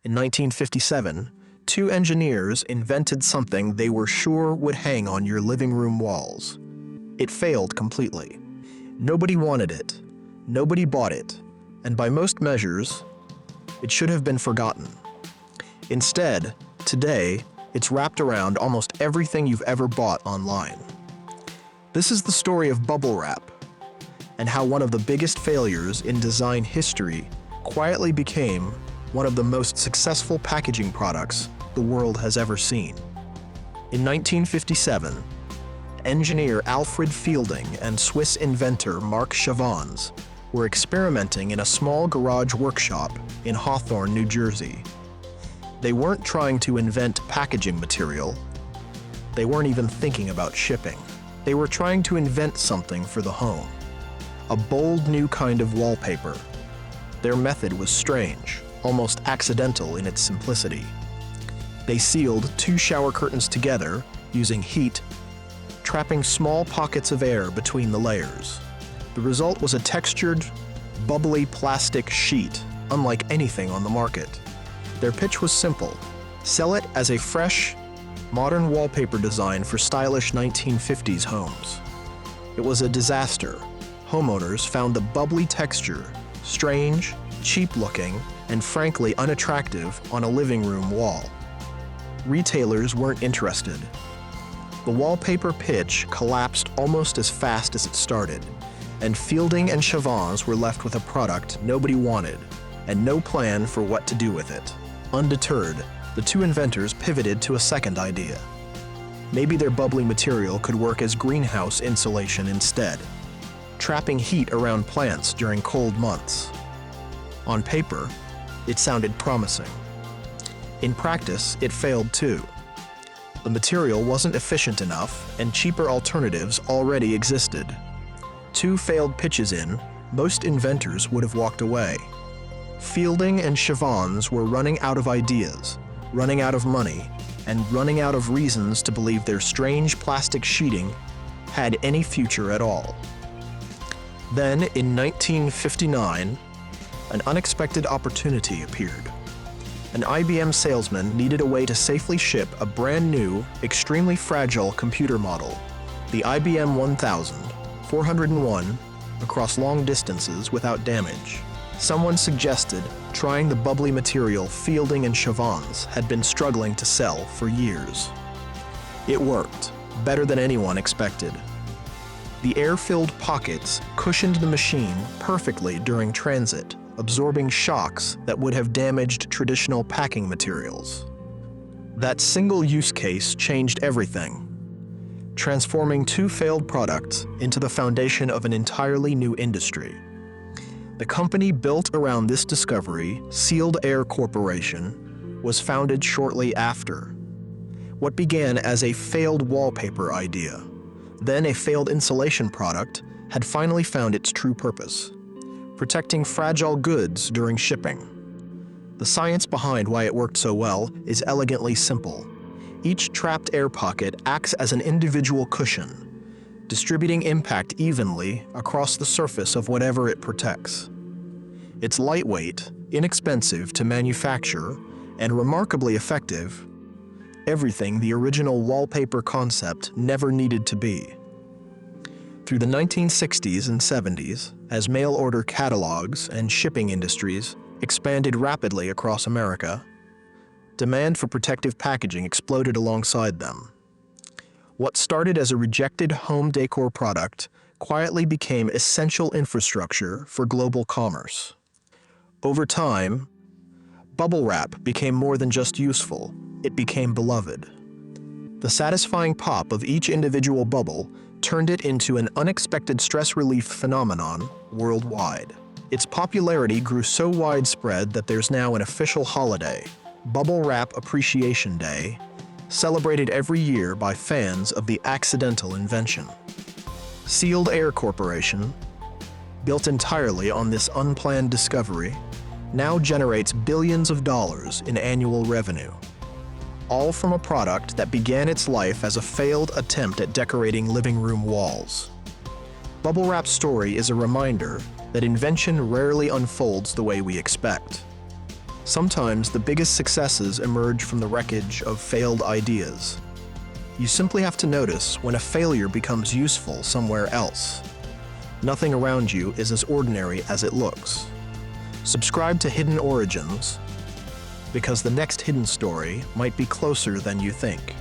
In 1957, two engineers invented something they were sure would hang on your living room walls. It failed completely. Nobody wanted it, nobody bought it, and by most measures, it should have been forgotten. Instead, today, it's wrapped around almost everything you've ever bought online. This is the story of bubble wrap, and how one of the biggest failures in design history quietly became one of the most successful packaging products the world has ever seen. In 1957, engineer Alfred Fielding and Swiss inventor Marc Chavons were experimenting in a small garage workshop in Hawthorne, New Jersey. They weren't trying to invent packaging material. They weren't even thinking about shipping. They were trying to invent something for the home. A bold new kind of wallpaper. Their method was strange, almost accidental in its simplicity. They sealed two shower curtains together using heat, trapping small pockets of air between the layers. The result was a textured, bubbly plastic sheet, unlike anything on the market. Their pitch was simple: sell it as a fresh, modern wallpaper design for stylish 1950s homes. It was a disaster. Homeowners found the bubbly texture strange, cheap-looking, and frankly unattractive on a living room wall. Retailers weren't interested. The wallpaper pitch collapsed almost as fast as it started, and Fielding and Chavons were left with a product nobody wanted and no plan for what to do with it. Undeterred, the two inventors pivoted to a second idea. Maybe their bubbly material could work as greenhouse insulation instead, trapping heat around plants during cold months. On paper, it sounded promising. In practice, it failed too. The material wasn't efficient enough, and cheaper alternatives already existed. Two failed pitches in, most inventors would have walked away. Fielding and Chavons were running out of ideas, running out of money, and running out of reasons to believe their strange plastic sheeting had any future at all. Then, in 1959, an unexpected opportunity appeared. An IBM salesman needed a way to safely ship a brand new, extremely fragile computer model, the IBM 1000, 401, across long distances without damage. Someone suggested trying the bubbly material Fielding and Chavons had been struggling to sell for years. It worked, better than anyone expected. The air-filled pockets cushioned the machine perfectly during transit, absorbing shocks that would have damaged traditional packing materials. That single use case changed everything, transforming two failed products into the foundation of an entirely new industry. The company built around this discovery, Sealed Air Corporation, was founded shortly after. What began as a failed wallpaper idea, then a failed insulation product, had finally found its true purpose: protecting fragile goods during shipping. The science behind why it worked so well is elegantly simple. Each trapped air pocket acts as an individual cushion, distributing impact evenly across the surface of whatever it protects. It's lightweight, inexpensive to manufacture, and remarkably effective, everything the original wallpaper concept never needed to be. Through the 1960s and 70s, as mail-order catalogs and shipping industries expanded rapidly across America, demand for protective packaging exploded alongside them. What started as a rejected home decor product quietly became essential infrastructure for global commerce. Over time, bubble wrap became more than just useful, it became beloved. The satisfying pop of each individual bubble turned it into an unexpected stress relief phenomenon worldwide. Its popularity grew so widespread that there's now an official holiday, Bubble Wrap Appreciation Day, celebrated every year by fans of the accidental invention. Sealed Air Corporation, built entirely on this unplanned discovery, now generates billions of dollars in annual revenue, all from a product that began its life as a failed attempt at decorating living room walls. Bubble Wrap's story is a reminder that invention rarely unfolds the way we expect. Sometimes the biggest successes emerge from the wreckage of failed ideas. You simply have to notice when a failure becomes useful somewhere else. Nothing around you is as ordinary as it looks. Subscribe to Hidden Origins, because the next hidden story might be closer than you think.